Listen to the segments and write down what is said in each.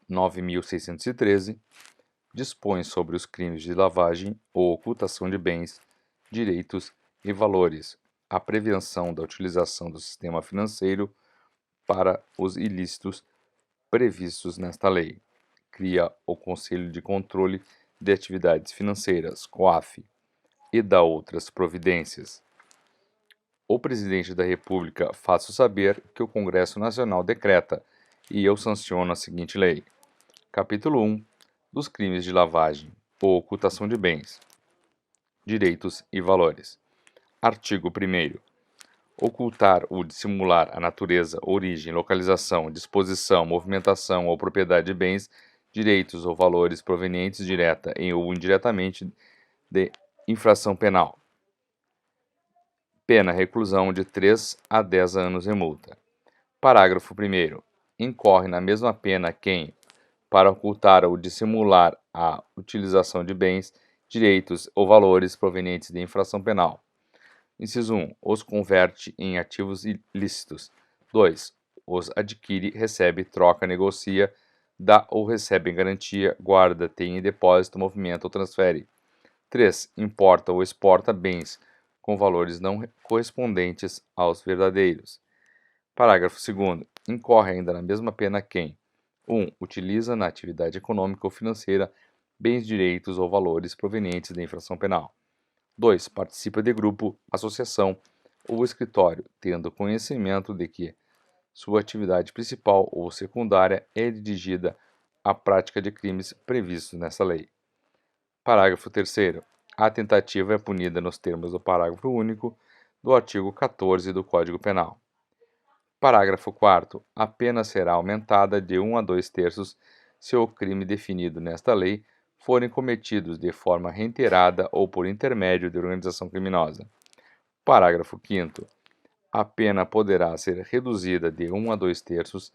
9.613, dispõe sobre os crimes de lavagem ou ocultação de bens, direitos e valores, a prevenção da utilização do sistema financeiro para os ilícitos previstos nesta lei. Cria o Conselho de Controle de Atividades Financeiras, COAF, e dá outras providências. O Presidente da República faço saber que o Congresso Nacional decreta e eu sanciono a seguinte lei. Capítulo 1 dos crimes de lavagem ou ocultação de bens, direitos e valores. Artigo 1º. Ocultar ou dissimular a natureza, origem, localização, disposição, movimentação ou propriedade de bens, direitos ou valores provenientes direta ou indiretamente de infração penal. Pena reclusão de 3 a 10 anos e multa. Parágrafo 1º. Incorre na mesma pena quem, para ocultar ou dissimular a utilização de bens, direitos ou valores provenientes de infração penal. Inciso 1. Os converte em ativos ilícitos. 2. Os adquire, recebe, troca, negocia, dá ou recebe em garantia, guarda, tem em depósito, movimenta ou transfere. 3. Importa ou exporta bens com valores não correspondentes aos verdadeiros. Parágrafo 2º. Incorre ainda na mesma pena quem 1. Utiliza na atividade econômica ou financeira bens, direitos ou valores provenientes da infração penal. 2. Participa de grupo, associação ou escritório, tendo conhecimento de que sua atividade principal ou secundária é dirigida à prática de crimes previstos nessa lei. Parágrafo 3º. A tentativa é punida nos termos do parágrafo único do artigo 14 do Código Penal. Parágrafo 4º. A pena será aumentada de 1 a 2/3 se o crime definido nesta lei forem cometidos de forma reiterada ou por intermédio de organização criminosa. Parágrafo 5º. A pena poderá ser reduzida de 1 a 2/3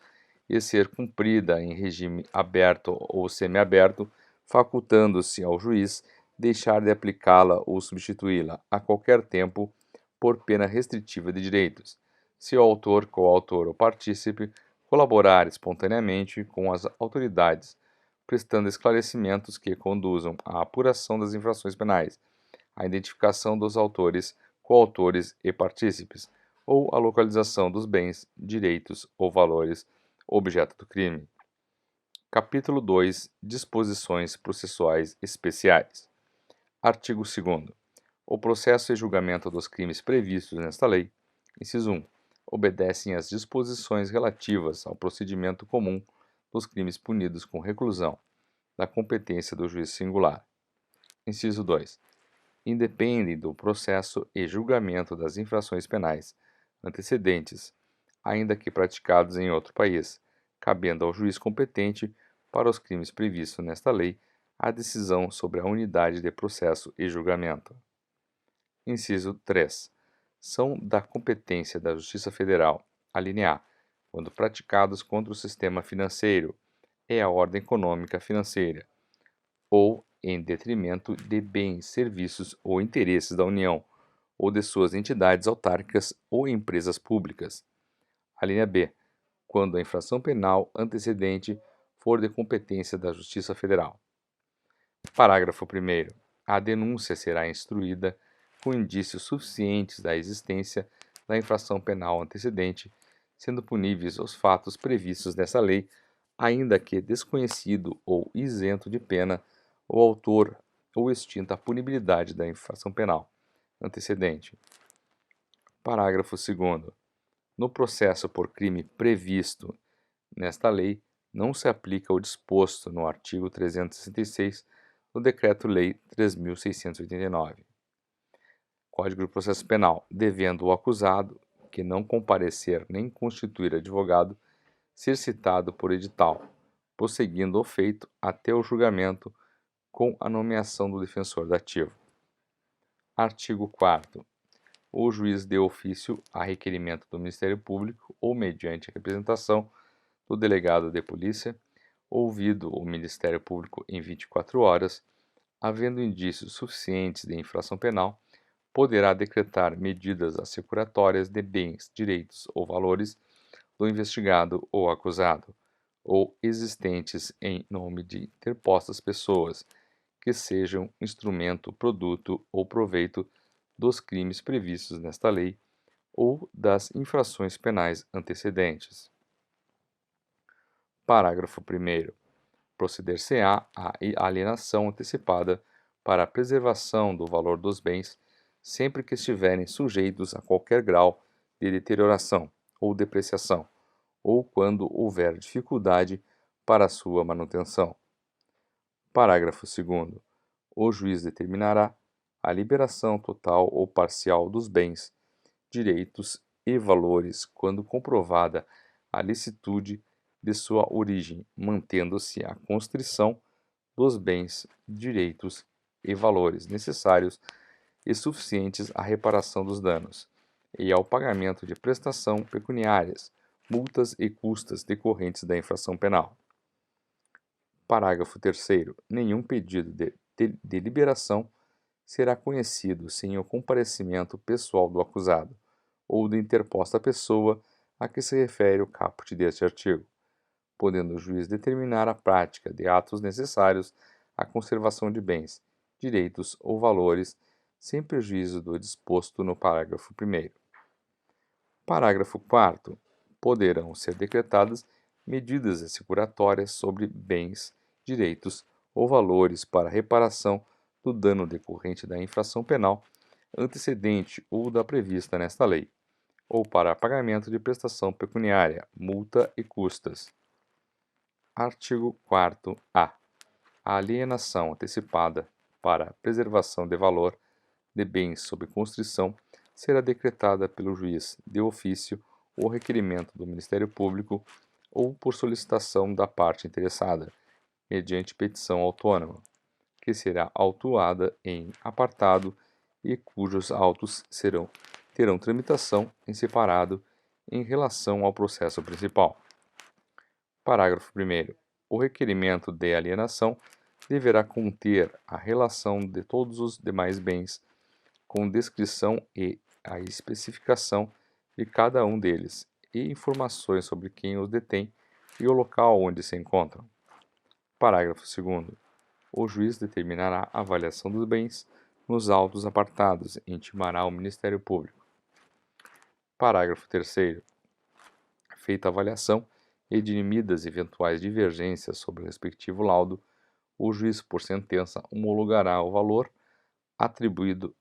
e ser cumprida em regime aberto ou semiaberto, facultando-se ao juiz deixar de aplicá-la ou substituí-la a qualquer tempo por pena restritiva de direitos, se o autor, coautor ou partícipe colaborar espontaneamente com as autoridades, prestando esclarecimentos que conduzam à apuração das infrações penais, à identificação dos autores, coautores e partícipes, ou à localização dos bens, direitos ou valores objeto do crime. Capítulo 2. Disposições processuais especiais. Artigo 2º. O processo e julgamento dos crimes previstos nesta lei, inciso 1, obedecem às disposições relativas ao procedimento comum dos crimes punidos com reclusão, da competência do juiz singular. Inciso 2. Independem do processo e julgamento das infrações penais antecedentes, ainda que praticados em outro país, cabendo ao juiz competente para os crimes previstos nesta lei a decisão sobre a unidade de processo e julgamento. Inciso 3. São da competência da Justiça Federal, alínea A, quando praticados contra o sistema financeiro e a ordem econômica financeira, ou em detrimento de bens, serviços ou interesses da União, ou de suas entidades autárquicas ou empresas públicas. Alínea B, quando a infração penal antecedente for de competência da Justiça Federal. Parágrafo 1º. A denúncia será instruída com indícios suficientes da existência da infração penal antecedente, sendo puníveis os fatos previstos nessa lei, ainda que desconhecido ou isento de pena o autor ou extinta a punibilidade da infração penal antecedente. Parágrafo 2º. No processo por crime previsto nesta lei, não se aplica o disposto no artigo 366 do Decreto-Lei 3.689. Código de Processo Penal, devendo o acusado, que não comparecer nem constituir advogado, ser citado por edital, prosseguindo o feito até o julgamento com a nomeação do defensor dativo. Artigo 4º. O juiz de ofício, a requerimento do Ministério Público ou mediante a representação do delegado de polícia, ouvido o Ministério Público em 24 horas, havendo indícios suficientes de infração penal, poderá decretar medidas assecuratórias de bens, direitos ou valores do investigado ou acusado, ou existentes em nome de interpostas pessoas, que sejam instrumento, produto ou proveito dos crimes previstos nesta lei ou das infrações penais antecedentes. Parágrafo 1º. Proceder-se-á à alienação antecipada para a preservação do valor dos bens, sempre que estiverem sujeitos a qualquer grau de deterioração ou depreciação, ou quando houver dificuldade para sua manutenção. Parágrafo 2º. O juiz determinará a liberação total ou parcial dos bens, direitos e valores quando comprovada a licitude de sua origem, mantendo-se a constrição dos bens, direitos e valores necessários e suficientes à reparação dos danos e ao pagamento de prestação pecuniárias, multas e custas decorrentes da infração penal. Parágrafo 3º. Nenhum pedido de liberação será conhecido sem o comparecimento pessoal do acusado ou da interposta pessoa a que se refere o caput deste artigo, podendo o juiz determinar a prática de atos necessários à conservação de bens, direitos ou valores, sem prejuízo do disposto no parágrafo 1º. Parágrafo 4º. Poderão ser decretadas medidas assecuratórias sobre bens, direitos ou valores para reparação do dano decorrente da infração penal antecedente ou da prevista nesta lei, ou para pagamento de prestação pecuniária, multa e custas. Artigo 4º-A. A alienação antecipada para preservação de valor de bens sob constrição será decretada pelo juiz de ofício ou requerimento do Ministério Público ou por solicitação da parte interessada, mediante petição autônoma, que será autuada em apartado e cujos autos terão tramitação em separado em relação ao processo principal. Parágrafo 1º. O requerimento de alienação deverá conter a relação de todos os demais bens, com descrição e a especificação de cada um deles, e informações sobre quem os detém e o local onde se encontram. Parágrafo 2º. O juiz determinará a avaliação dos bens nos autos apartados e intimará o Ministério Público. Parágrafo 3º. Feita a avaliação e dirimidas eventuais divergências sobre o respectivo laudo, o juiz, por sentença, homologará o valor atribuído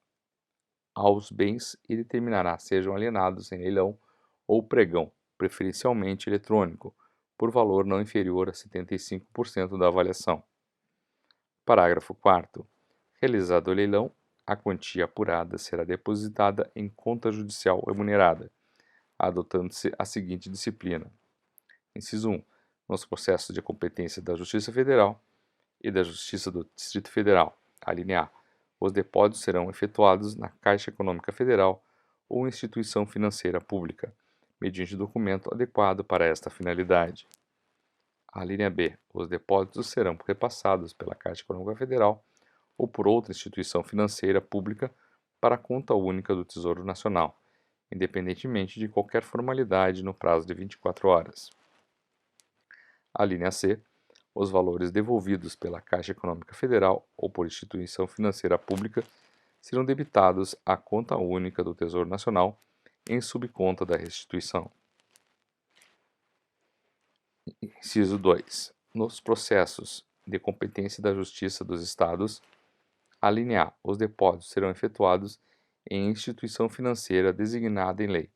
aos bens e determinará sejam alienados em leilão ou pregão, preferencialmente eletrônico, por valor não inferior a 75% da avaliação. Parágrafo 4º. Realizado o leilão, a quantia apurada será depositada em conta judicial remunerada, adotando-se a seguinte disciplina. Inciso 1. Nos processos de competência da Justiça Federal e da Justiça do Distrito Federal, alínea A, os depósitos serão efetuados na Caixa Econômica Federal ou instituição financeira pública, mediante documento adequado para esta finalidade. Alínea B. Os depósitos serão repassados pela Caixa Econômica Federal ou por outra instituição financeira pública para a conta única do Tesouro Nacional, independentemente de qualquer formalidade no prazo de 24 horas. Alínea C. Os valores devolvidos pela Caixa Econômica Federal ou por instituição financeira pública serão debitados à conta única do Tesouro Nacional em subconta da restituição. Inciso 2. Nos processos de competência da Justiça dos Estados, alínea A. Os depósitos serão efetuados em instituição financeira designada em lei,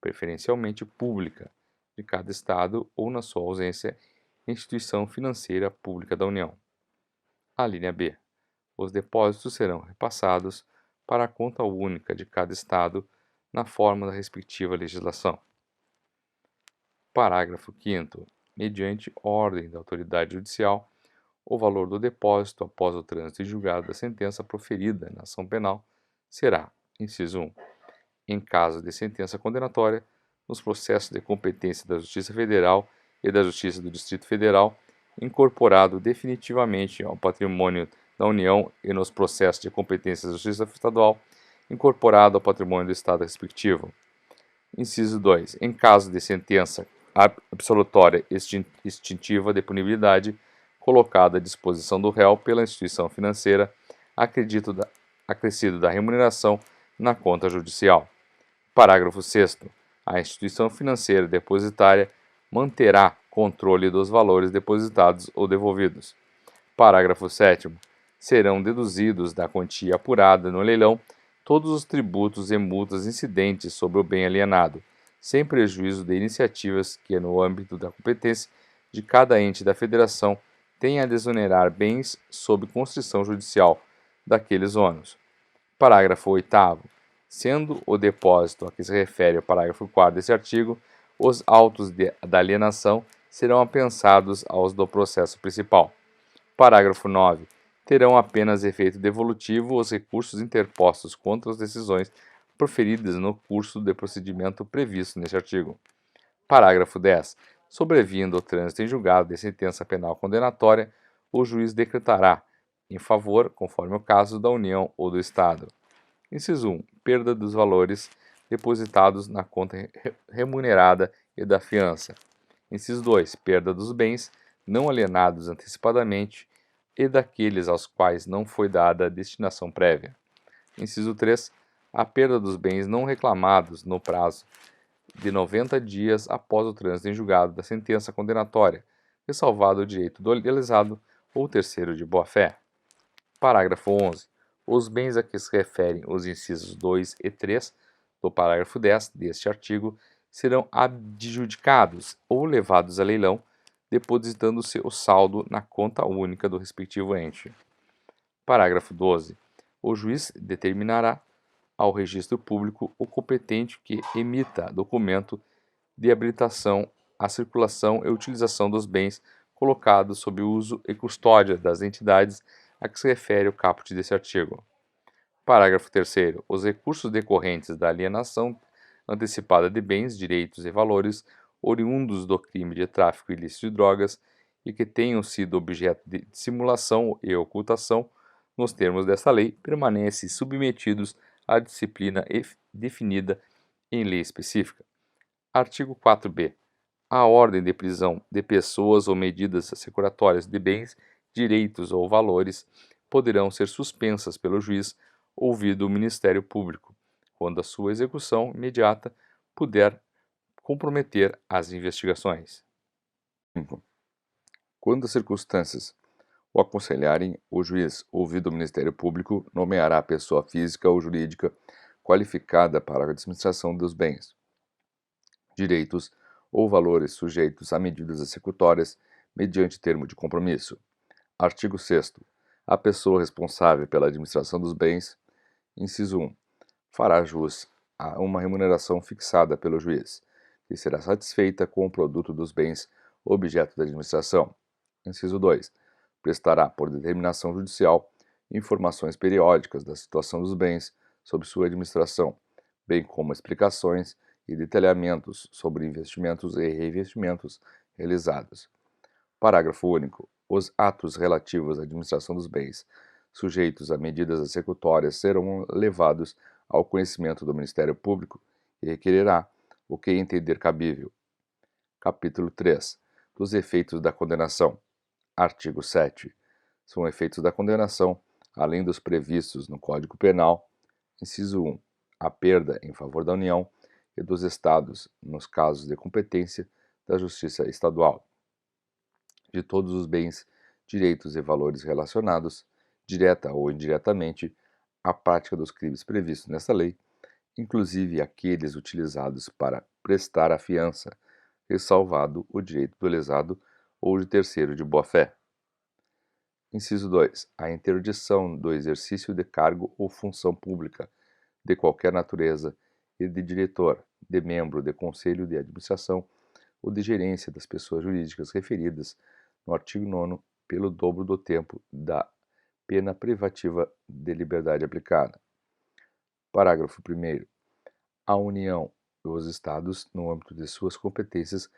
preferencialmente pública, de cada Estado ou, na sua ausência, instituição financeira pública da União. Alínea B. Os depósitos serão repassados para a conta única de cada Estado na forma da respectiva legislação. Parágrafo 5º. Mediante ordem da autoridade judicial, o valor do depósito após o trânsito em julgado da sentença proferida na ação penal será, inciso 1, em caso de sentença condenatória, nos processos de competência da Justiça Federal e da Justiça do Distrito Federal, incorporado definitivamente ao patrimônio da União e nos processos de competência da Justiça Estadual, incorporado ao patrimônio do Estado respectivo. Inciso 2. Em caso de sentença absolutória extintiva de punibilidade colocada à disposição do réu pela instituição financeira, acrescido da remuneração na conta judicial. Parágrafo 6º. A instituição financeira depositária manterá controle dos valores depositados ou devolvidos. Parágrafo 7º. Serão deduzidos da quantia apurada no leilão todos os tributos e multas incidentes sobre o bem alienado, sem prejuízo de iniciativas que, no âmbito da competência de cada ente da federação, tenha a desonerar bens sob constrição judicial daqueles ônus. Parágrafo 8º. Sendo o depósito a que se refere o parágrafo 4º deste artigo, os autos da alienação serão apensados aos do processo principal. Parágrafo 9. Terão apenas efeito devolutivo os recursos interpostos contra as decisões proferidas no curso de procedimento previsto neste artigo. Parágrafo 10. Sobrevindo o trânsito em julgado de sentença penal condenatória, o juiz decretará em favor, conforme o caso, da União ou do Estado. Inciso 1. Perda dos valores depositados na conta remunerada e da fiança. Inciso 2. Perda dos bens não alienados antecipadamente e daqueles aos quais não foi dada a destinação prévia. Inciso 3. A perda dos bens não reclamados no prazo de 90 dias após o trânsito em julgado da sentença condenatória, ressalvado o direito do lesado ou terceiro de boa-fé. Parágrafo 11. Os bens a que se referem os incisos 2 e 3 do parágrafo 10 deste artigo serão adjudicados ou levados a leilão, depositando-se o saldo na conta única do respectivo ente. Parágrafo 12. O juiz determinará ao registro público o competente que emita documento de habilitação à circulação e utilização dos bens colocados sob uso e custódia das entidades a que se refere o caput desse artigo. Parágrafo 3º. Os recursos decorrentes da alienação antecipada de bens, direitos e valores oriundos do crime de tráfico ilícito de drogas e que tenham sido objeto de dissimulação e ocultação, nos termos desta lei, permanecem submetidos à disciplina definida em lei específica. Artigo 4b. A ordem de prisão de pessoas ou medidas assecuratórias de bens, direitos ou valores poderão ser suspensas pelo juiz, ouvido o Ministério Público, quando a sua execução imediata puder comprometer as investigações. 5. Quando as circunstâncias o aconselharem, o juiz, ouvido o Ministério Público, nomeará a pessoa física ou jurídica qualificada para a administração dos bens, direitos ou valores sujeitos a medidas executórias mediante termo de compromisso. Artigo 6º. A pessoa responsável pela administração dos bens, inciso 1, fará jus a uma remuneração fixada pelo juiz, que será satisfeita com o produto dos bens objeto da administração. Inciso 2. Prestará, por determinação judicial, informações periódicas da situação dos bens sob sua administração, bem como explicações e detalhamentos sobre investimentos e reinvestimentos realizados. Parágrafo único. Os atos relativos à administração dos bens, sujeitos a medidas executórias, serão levados ao conhecimento do Ministério Público e requererá o que entender cabível. Capítulo 3. Dos efeitos da condenação. Artigo 7. São efeitos da condenação, além dos previstos no Código Penal, inciso 1, a perda em favor da União e dos Estados, nos casos de competência da Justiça Estadual, de todos os bens, direitos e valores relacionados, direta ou indiretamente, à prática dos crimes previstos nesta lei, inclusive aqueles utilizados para prestar a fiança, ressalvado o direito do lesado ou de terceiro de boa-fé. Inciso 2. A interdição do exercício de cargo ou função pública, de qualquer natureza, e de diretor, de membro de conselho de administração ou de gerência das pessoas jurídicas referidas no artigo 9º pelo dobro do tempo da pena privativa de liberdade aplicada. Parágrafo 1º. A União e os Estados, no âmbito de suas competências,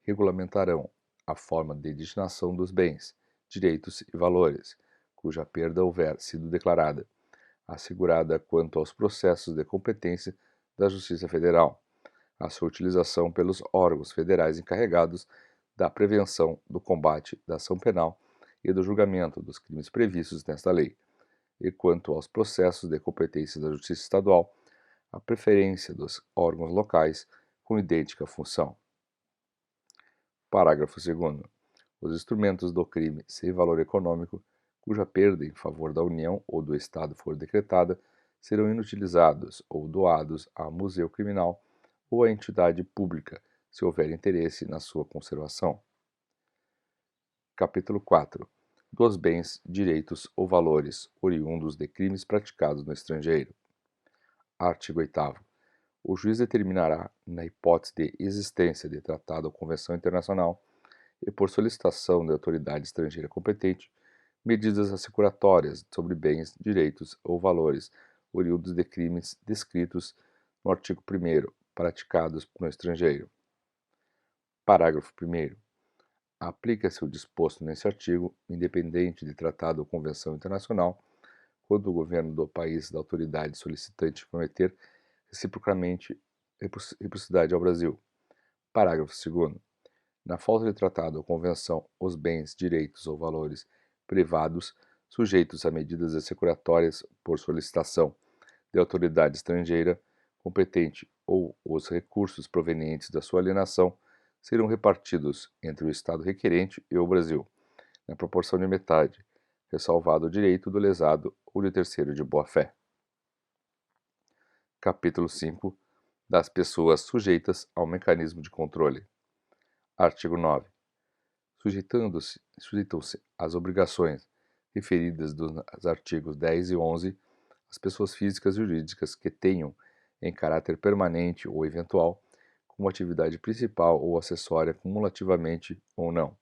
regulamentarão a forma de destinação dos bens, direitos e valores, cuja perda houver sido declarada, assegurada quanto aos processos de competência da Justiça Federal, a sua utilização pelos órgãos federais encarregados da prevenção, do combate, da ação penal e do julgamento dos crimes previstos nesta lei, e quanto aos processos de competência da Justiça Estadual, a preferência dos órgãos locais com idêntica função. Parágrafo 2º. Os instrumentos do crime sem valor econômico, cuja perda em favor da União ou do Estado for decretada, serão inutilizados ou doados a museu criminal ou a entidade pública, se houver interesse na sua conservação. Capítulo 4. Dos bens, direitos ou valores oriundos de crimes praticados no estrangeiro. Artigo 8º. O juiz determinará, na hipótese de existência de tratado ou convenção internacional, e por solicitação da autoridade estrangeira competente, medidas assecuratórias sobre bens, direitos ou valores oriundos de crimes descritos no artigo 1º, praticados no estrangeiro. Parágrafo 1º. Aplica-se o disposto nesse artigo, independente de tratado ou convenção internacional, quando o governo do país da autoridade solicitante prometer reciprocamente reciprocidade ao Brasil. Parágrafo 2º. Na falta de tratado ou convenção, os bens, direitos ou valores privados sujeitos a medidas assecuratórias por solicitação de autoridade estrangeira competente ou os recursos provenientes da sua alienação serão repartidos entre o Estado requerente e o Brasil, na proporção de metade, ressalvado o direito do lesado ou de terceiro de boa-fé. Capítulo 5. Das pessoas sujeitas ao mecanismo de controle. Artigo 9. Sujeitam-se às obrigações referidas dos artigos 10 e 11 as pessoas físicas e jurídicas que tenham, em caráter permanente ou eventual, como atividade principal ou acessória cumulativamente ou não.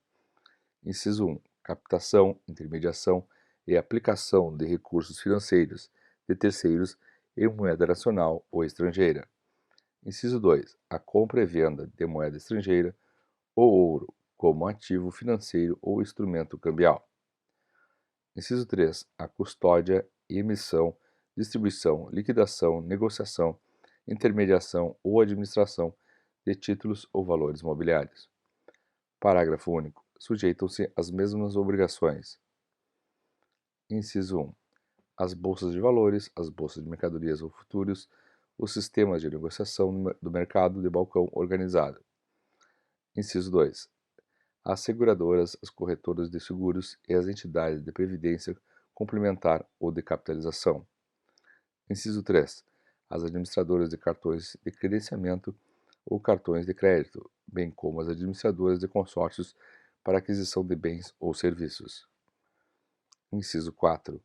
Inciso 1. Captação, intermediação e aplicação de recursos financeiros de terceiros em moeda nacional ou estrangeira. Inciso 2. A compra e venda de moeda estrangeira ou ouro como ativo financeiro ou instrumento cambial. Inciso 3. A custódia, emissão, distribuição, liquidação, negociação, intermediação ou administração de títulos ou valores mobiliários. Parágrafo único. Sujeitam-se às mesmas obrigações. Inciso 1. As bolsas de valores, as bolsas de mercadorias ou futuros, os sistemas de negociação do mercado de balcão organizado. Inciso 2. As seguradoras, as corretoras de seguros e as entidades de previdência complementar ou de capitalização. Inciso 3. As administradoras de cartões de credenciamento ou cartões de crédito, bem como as administradoras de consórcios para aquisição de bens ou serviços. Inciso 4.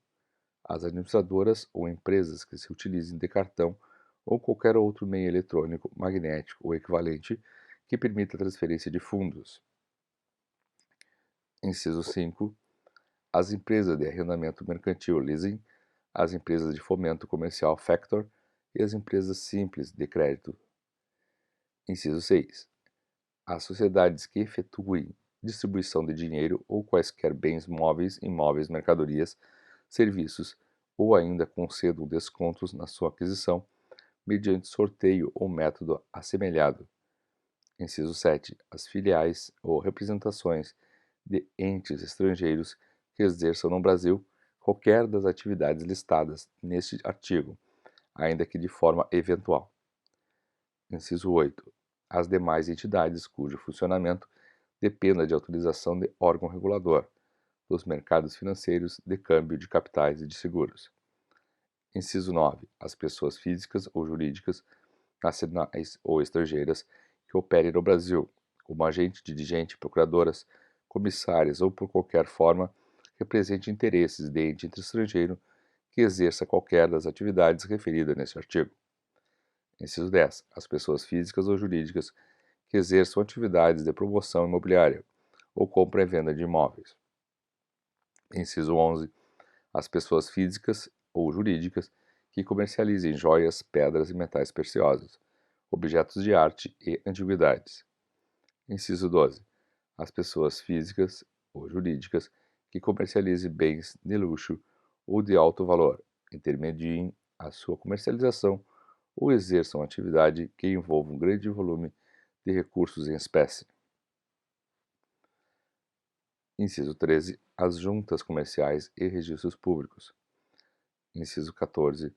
As administradoras ou empresas que se utilizem de cartão ou qualquer outro meio eletrônico, magnético ou equivalente que permita a transferência de fundos. Inciso 5. As empresas de arrendamento mercantil leasing, as empresas de fomento comercial factor e as empresas simples de crédito. Inciso 6. As sociedades que efetuem distribuição de dinheiro ou quaisquer bens móveis, imóveis, mercadorias, serviços ou ainda concedam descontos na sua aquisição mediante sorteio ou método assemelhado. Inciso 7. As filiais ou representações de entes estrangeiros que exerçam no Brasil qualquer das atividades listadas neste artigo, ainda que de forma eventual. Inciso 8. As demais entidades cujo funcionamento dependa de autorização de órgão regulador dos mercados financeiros, de câmbio de capitais e de seguros. Inciso 9. As pessoas físicas ou jurídicas, nacionais ou estrangeiras, que operem no Brasil, como agente, dirigente, procuradoras, comissárias ou por qualquer forma represente interesses de ente estrangeiro que exerça qualquer das atividades referidas neste artigo. Inciso 10. As pessoas físicas ou jurídicas que exerçam atividades de promoção imobiliária ou compra e venda de imóveis. Inciso 11. As pessoas físicas ou jurídicas que comercializem joias, pedras e metais preciosos, objetos de arte e antiguidades. Inciso 12. As pessoas físicas ou jurídicas que comercializem bens de luxo ou de alto valor, intermediem a sua comercialização ou exerçam atividade que envolva um grande volume de recursos em espécie. Inciso 13. As juntas comerciais e registros públicos. Inciso 14.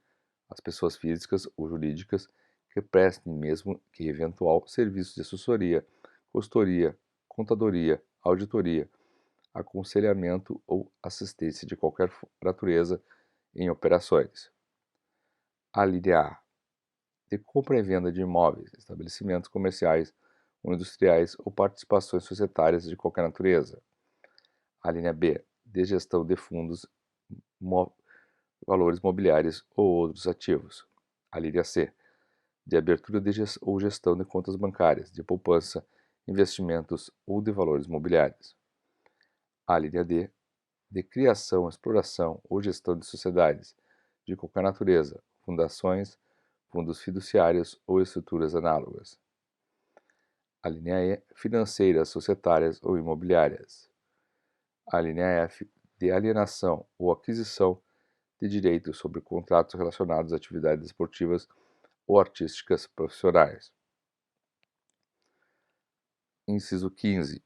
As pessoas físicas ou jurídicas que prestem, mesmo que eventual, serviços de assessoria, consultoria, contadoria, auditoria, aconselhamento ou assistência de qualquer natureza em operações. A linha A. De compra e venda de imóveis, estabelecimentos comerciais ou industriais ou participações societárias de qualquer natureza. A linha B. De gestão de fundos, valores mobiliários ou outros ativos. A linha C. De abertura ou gestão de contas bancárias, de poupança, investimentos ou de valores mobiliários. A linha D. De criação, exploração ou gestão de sociedades, de qualquer natureza, fundações, fundos fiduciários ou estruturas análogas. A linha E. Financeiras, societárias ou imobiliárias. A linha F. De alienação ou aquisição de direitos sobre contratos relacionados a atividades esportivas ou artísticas profissionais. Inciso 15.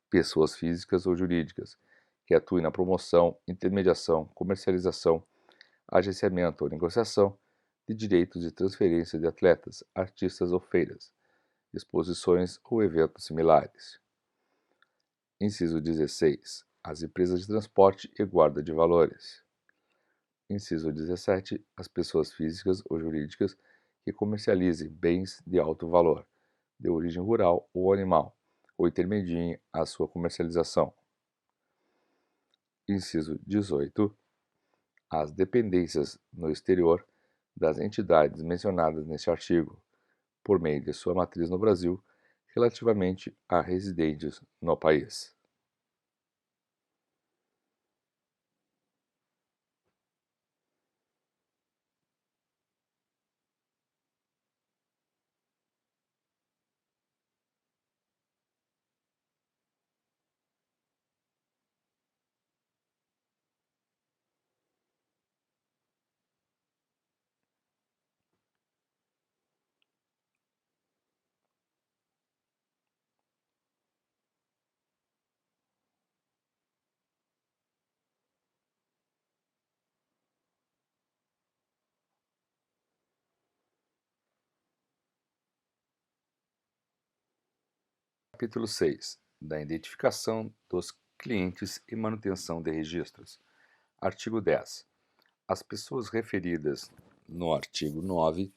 Pessoas físicas ou jurídicas que atuem na promoção, intermediação, comercialização, agenciamento ou negociação de direitos de transferência de atletas, artistas ou feiras, exposições ou eventos similares. Inciso 16. As empresas de transporte e guarda de valores. Inciso 17. As pessoas físicas ou jurídicas que comercializem bens de alto valor, de origem rural ou animal, ou intermediem a sua comercialização. Inciso 18. As dependências no exterior das entidades mencionadas neste artigo, por meio de sua matriz no Brasil, relativamente a residentes no país. Capítulo 6. Da identificação dos clientes e manutenção de registros. Artigo 10. As pessoas referidas no artigo 9,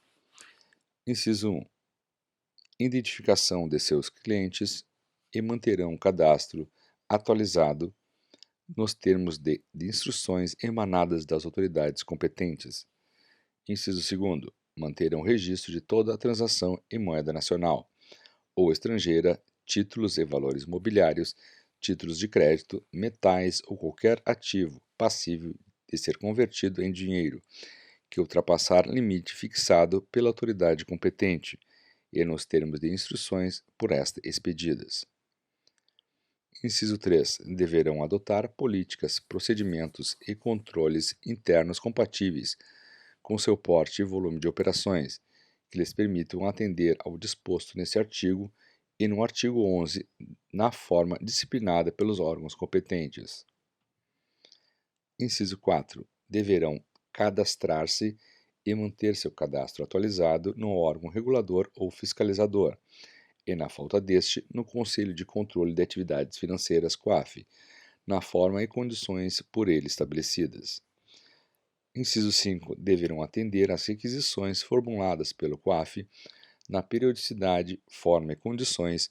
inciso 1, identificação de seus clientes e manterão um cadastro atualizado nos termos de instruções emanadas das autoridades competentes. Inciso 2, manterão registro de toda a transação em moeda nacional ou estrangeira, títulos e valores mobiliários, títulos de crédito, metais ou qualquer ativo passível de ser convertido em dinheiro que ultrapassar limite fixado pela autoridade competente e nos termos de instruções por esta expedidas. Inciso 3. Deverão adotar políticas, procedimentos e controles internos compatíveis com seu porte e volume de operações, que lhes permitam atender ao disposto nesse artigo e no artigo 11, na forma disciplinada pelos órgãos competentes. Inciso 4. Deverão cadastrar-se e manter seu cadastro atualizado no órgão regulador ou fiscalizador, e, na falta deste, no Conselho de Controle de Atividades Financeiras COAF, na forma e condições por ele estabelecidas. Inciso 5. Deverão atender às requisições formuladas pelo COAF na periodicidade, forma e condições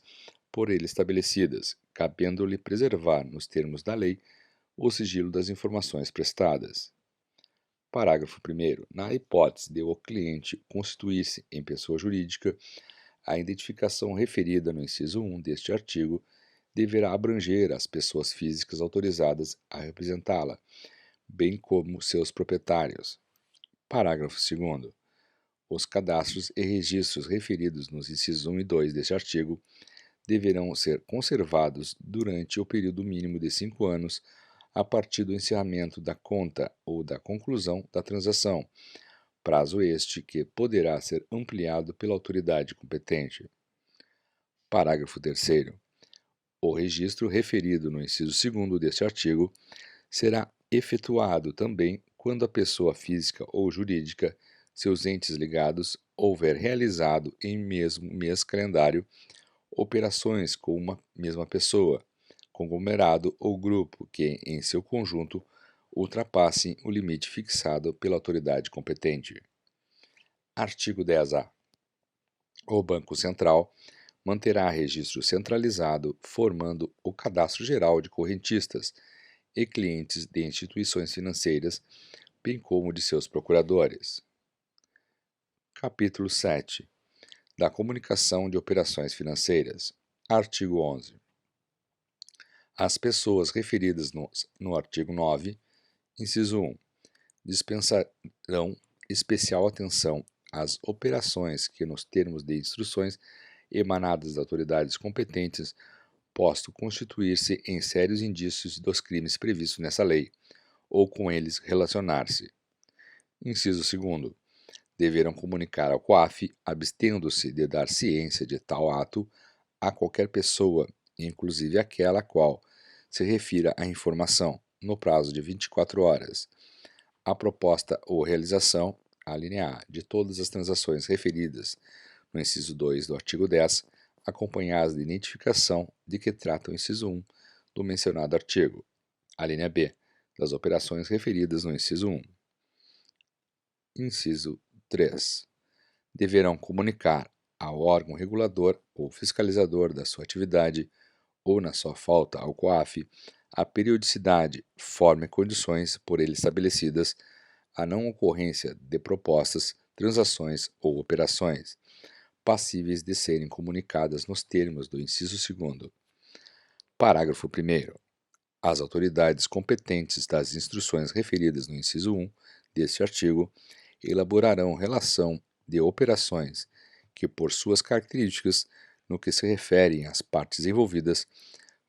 por ele estabelecidas, cabendo-lhe preservar, nos termos da lei, o sigilo das informações prestadas. Parágrafo 1º. Na hipótese de o cliente constituir-se em pessoa jurídica, a identificação referida no inciso 1 deste artigo deverá abranger as pessoas físicas autorizadas a representá-la, bem como seus proprietários. Parágrafo 2º. Os cadastros e registros referidos nos incisos 1 e 2 deste artigo deverão ser conservados durante o período mínimo de 5 anos a partir do encerramento da conta ou da conclusão da transação, prazo este que poderá ser ampliado pela autoridade competente. Parágrafo 3º. O registro referido no inciso 2º deste artigo será efetuado também quando a pessoa física ou jurídica, seus entes ligados, houver realizado em mesmo mês calendário operações com uma mesma pessoa, conglomerado ou grupo que, em seu conjunto, ultrapassem o limite fixado pela autoridade competente. Artigo 10-A. O Banco Central manterá registro centralizado, formando o Cadastro Geral de Correntistas e clientes de instituições financeiras, bem como de seus procuradores. Capítulo 7. Da comunicação de operações financeiras. Artigo 11. As pessoas referidas no artigo 9, inciso 1, dispensarão especial atenção às operações que, nos termos de instruções emanadas das autoridades competentes, posto constituir-se em sérios indícios dos crimes previstos nessa lei, ou com eles relacionar-se. Inciso 2. Deverão comunicar ao COAF, abstendo-se de dar ciência de tal ato a qualquer pessoa, inclusive aquela a qual se refira a informação, no prazo de 24 horas. A proposta ou realização, alínea A, de todas as transações referidas no inciso 2 do artigo 10, acompanhadas de identificação de que trata o inciso 1 do mencionado artigo. Alínea B, das operações referidas no inciso 1. Inciso 3. Deverão comunicar ao órgão regulador ou fiscalizador da sua atividade, ou, na sua falta, ao COAF, a periodicidade, forma e condições por ele estabelecidas, a não ocorrência de propostas, transações ou operações, passíveis de serem comunicadas nos termos do inciso 2º. Parágrafo 1º. As autoridades competentes das instruções referidas no inciso 1 deste artigo elaborarão relação de operações que, por suas características, no que se referem às partes envolvidas,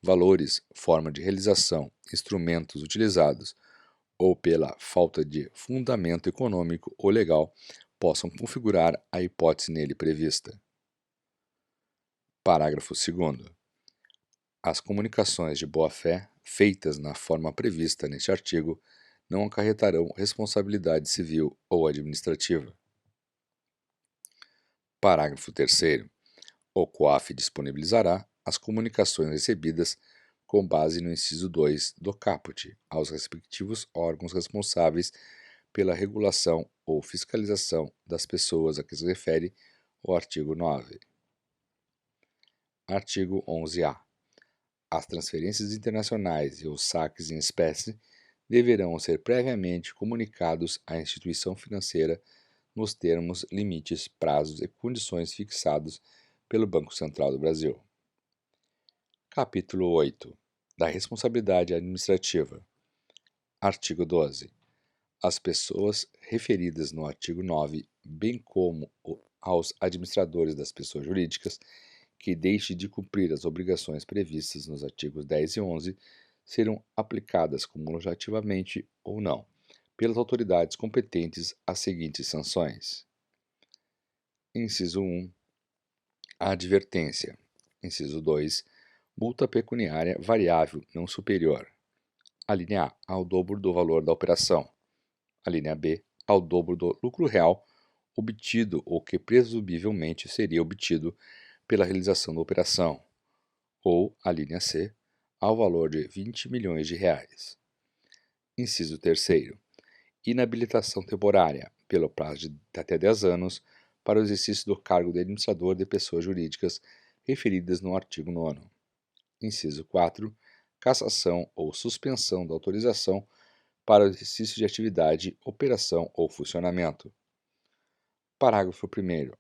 valores, forma de realização, instrumentos utilizados ou pela falta de fundamento econômico ou legal, possam configurar a hipótese nele prevista. Parágrafo 2º. As comunicações de boa-fé feitas na forma prevista neste artigo não acarretarão responsabilidade civil ou administrativa. Parágrafo 3º. O COAF disponibilizará as comunicações recebidas com base no inciso 2 do caput aos respectivos órgãos responsáveis pela regulação ou fiscalização das pessoas a que se refere o artigo 9. Artigo 11-A. As transferências internacionais e os saques em espécie deverão ser previamente comunicados à instituição financeira nos termos, limites, prazos e condições fixados pelo Banco Central do Brasil. Capítulo 8. Da responsabilidade administrativa. Artigo 12. As pessoas referidas no artigo 9, bem como aos administradores das pessoas jurídicas que deixem de cumprir as obrigações previstas nos artigos 10 e 11, serão aplicadas cumulativamente ou não, pelas autoridades competentes as seguintes sanções. Inciso 1. A advertência. Inciso 2. Multa pecuniária variável não superior. Alínea A, ao dobro do valor da operação. Alínea B, ao dobro do lucro real obtido ou que presumivelmente seria obtido pela realização da operação. Ou, alínea C, ao valor de 20 milhões de reais. Inciso 3º. Inabilitação temporária, pelo prazo de até 10 anos, para o exercício do cargo de administrador de pessoas jurídicas referidas no artigo 9º. Inciso 4. Cassação ou suspensão da autorização para o exercício de atividade, operação ou funcionamento. Parágrafo 1º.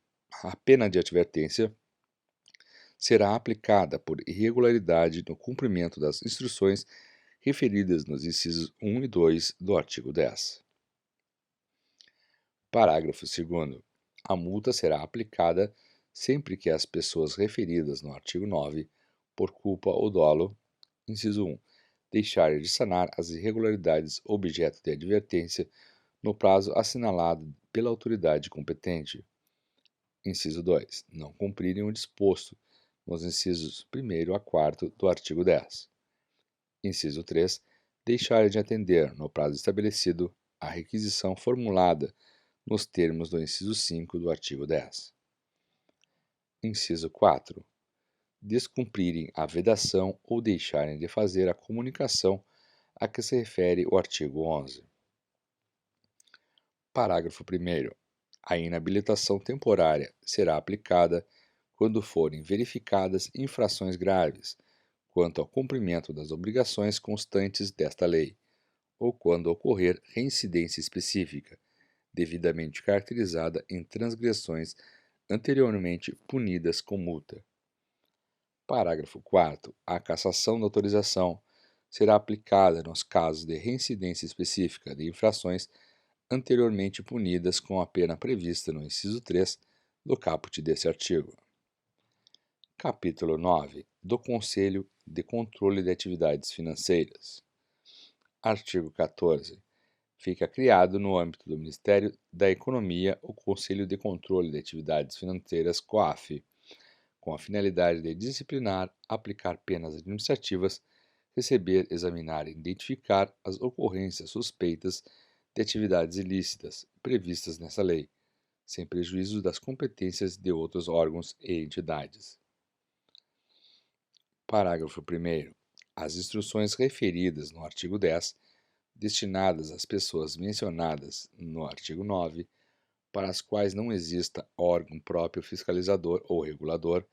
A pena de advertência será aplicada por irregularidade no cumprimento das instruções referidas nos incisos 1 e 2 do artigo 10. Parágrafo 2º. A multa será aplicada sempre que as pessoas referidas no artigo 9, por culpa ou dolo, inciso 1, deixarem de sanar as irregularidades objeto de advertência no prazo assinalado pela autoridade competente. Inciso 2. Não cumprirem o disposto nos incisos 1º a 4º do artigo 10. Inciso 3. Deixarem de atender, no prazo estabelecido, a requisição formulada nos termos do inciso 5 do artigo 10. Inciso 4. Descumprirem a vedação ou deixarem de fazer a comunicação a que se refere o artigo 11. Parágrafo 1º. A inabilitação temporária será aplicada quando forem verificadas infrações graves quanto ao cumprimento das obrigações constantes desta lei, ou quando ocorrer reincidência específica, devidamente caracterizada em transgressões anteriormente punidas com multa. Parágrafo 4º. A cassação da autorização será aplicada nos casos de reincidência específica de infrações anteriormente punidas com a pena prevista no inciso 3 do caput desse artigo. Capítulo 9. Do Conselho de Controle de Atividades Financeiras. Artigo 14. Fica criado no âmbito do Ministério da Economia o Conselho de Controle de Atividades Financeiras COAF, com a finalidade de disciplinar, aplicar penas administrativas, receber, examinar e identificar as ocorrências suspeitas de atividades ilícitas previstas nessa lei, sem prejuízo das competências de outros órgãos e entidades. Parágrafo 1º. As instruções referidas no artigo 10, destinadas às pessoas mencionadas no artigo 9, para as quais não exista órgão próprio fiscalizador ou regulador,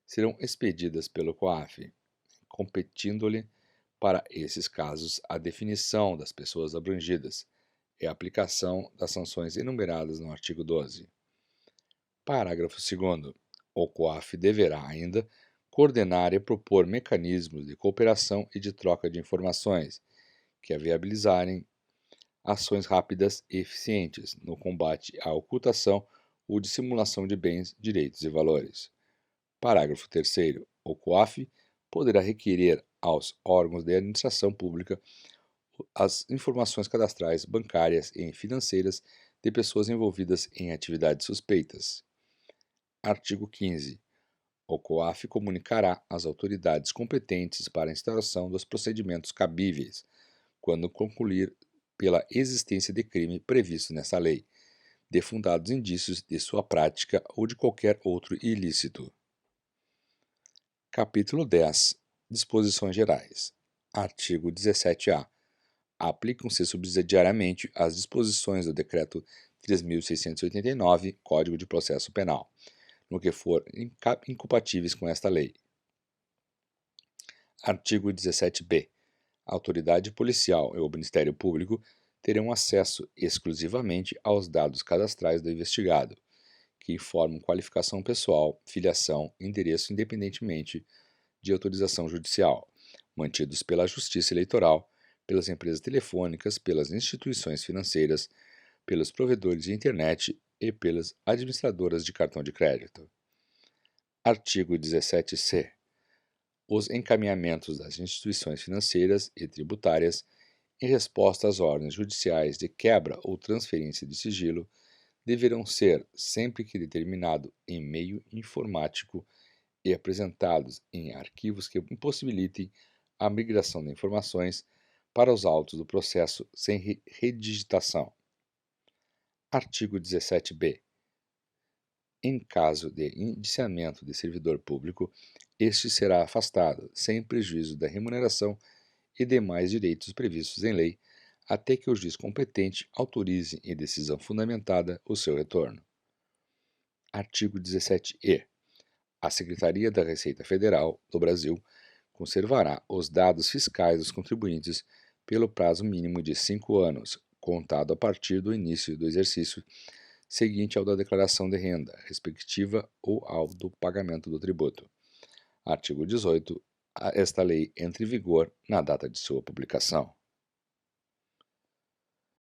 serão expedidas pelo COAF, competindo-lhe, para esses casos, a definição das pessoas abrangidas e a aplicação das sanções enumeradas no artigo 12. Parágrafo 2º. O COAF deverá ainda coordenar e propor mecanismos de cooperação e de troca de informações que viabilizarem ações rápidas e eficientes no combate à ocultação ou dissimulação de bens, direitos e valores. Parágrafo 3º. O COAF poderá requerer aos órgãos de administração pública as informações cadastrais, bancárias e financeiras de pessoas envolvidas em atividades suspeitas. Artigo 15. O COAF comunicará às autoridades competentes para a instauração dos procedimentos cabíveis, quando concluir pela existência de crime previsto nessa lei, de fundados indícios de sua prática ou de qualquer outro ilícito. Capítulo 10. Disposições gerais. Artigo 17-A. Aplicam-se subsidiariamente as disposições do Decreto 3.689, Código de Processo Penal, no que for incompatíveis com esta lei. Artigo 17-B. A autoridade policial e o Ministério Público terão acesso exclusivamente aos dados cadastrais do investigado, que informam qualificação pessoal, filiação, endereço independentemente de autorização judicial, mantidos pela Justiça Eleitoral, pelas empresas telefônicas, pelas instituições financeiras, pelos provedores de internet e pelas administradoras de cartão de crédito. Artigo 17-C. Os encaminhamentos das instituições financeiras e tributárias em resposta às ordens judiciais de quebra ou transferência de sigilo deverão ser, sempre que determinado, em meio informático e apresentados em arquivos que impossibilitem a migração de informações para os autos do processo sem redigitação. Artigo 17-B. Em caso de indiciamento de servidor público, este será afastado, sem prejuízo da remuneração e demais direitos previstos em lei, até que o juiz competente autorize em decisão fundamentada o seu retorno. Artigo 17-E. A Secretaria da Receita Federal do Brasil conservará os dados fiscais dos contribuintes pelo prazo mínimo de 5 anos, contado a partir do início do exercício seguinte ao da declaração de renda, respectiva ou ao do pagamento do tributo. Artigo 18. Esta lei entra em vigor na data de sua publicação.